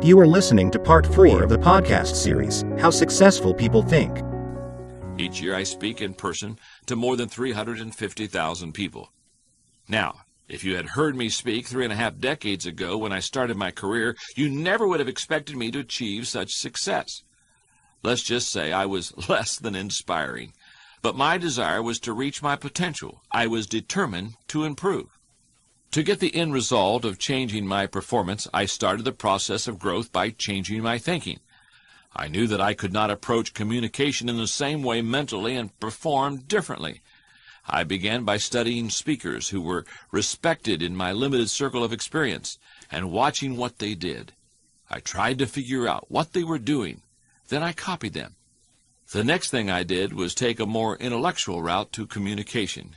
You are listening to part 4 of the podcast series, How Successful People Think. Each year I speak in person to more than 350,000 people. Now, if you had heard me speak 3.5 decades ago when I started my career, you never would have expected me to achieve such success. Let's just say I was less than inspiring. But my desire was to reach my potential. I was determined to improve. To get the end result of changing my performance, I started the process of growth by changing my thinking. I knew that I could not approach communication in the same way mentally and perform differently. I began by studying speakers who were respected in my limited circle of experience and watching what they did. I tried to figure out what they were doing. Then I copied them. The next thing I did was take a more intellectual route to communication.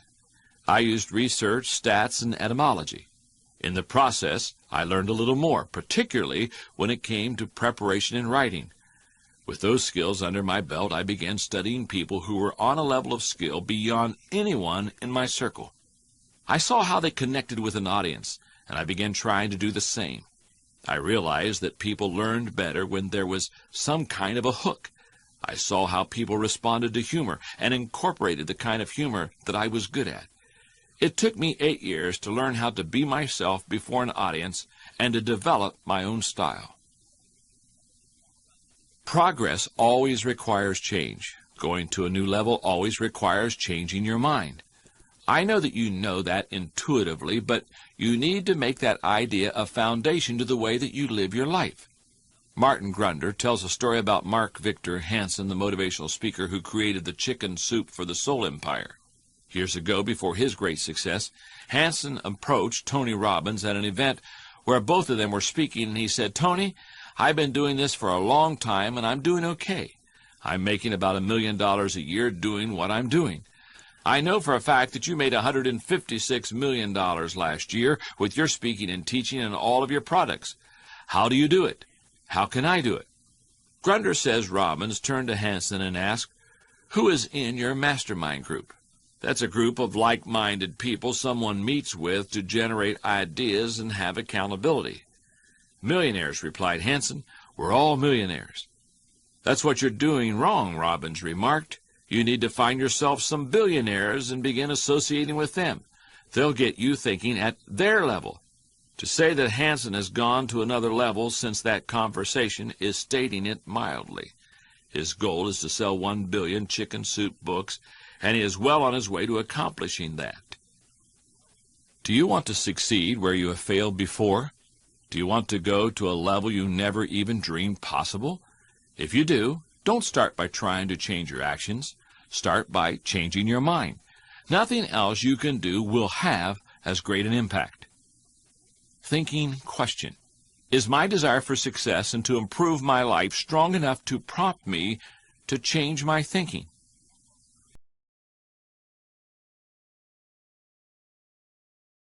I used research, stats, and etymology. In the process, I learned a little more, particularly when it came to preparation and writing. With those skills under my belt, I began studying people who were on a level of skill beyond anyone in my circle. I saw how they connected with an audience, and I began trying to do the same. I realized that people learned better when there was some kind of a hook. I saw how people responded to humor and incorporated the kind of humor that I was good at. It took me 8 years to learn how to be myself before an audience and to develop my own style. Progress always requires change. Going to a new level always requires changing your mind. I know that you know that intuitively, but you need to make that idea a foundation to the way that you live your life. Martin Grunder tells a story about Mark Victor Hansen, the motivational speaker who created the Chicken Soup for the Soul Empire. Years ago, before his great success, Hansen approached Tony Robbins at an event where both of them were speaking, and he said, "Tony, I've been doing this for a long time, and I'm doing okay. I'm making about $1 million a year doing what I'm doing. I know for a fact that you made $156 million last year with your speaking and teaching and all of your products. How do you do it? How can I do it?" Grunder says Robbins turned to Hansen and asked, "Who is in your mastermind group?" That's a group of like-minded people someone meets with to generate ideas and have accountability. "Millionaires," replied Hansen. "We're all millionaires." "That's what you're doing wrong," Robbins remarked. "You need to find yourself some billionaires and begin associating with them. They'll get you thinking at their level." To say that Hansen has gone to another level since that conversation is stating it mildly. His goal is to sell 1 billion Chicken Soup books, and he is well on his way to accomplishing that. Do you want to succeed where you have failed before? Do you want to go to a level you never even dreamed possible? If you do, don't start by trying to change your actions. Start by changing your mind. Nothing else you can do will have as great an impact. Thinking question. Is my desire for success and to improve my life strong enough to prompt me to change my thinking?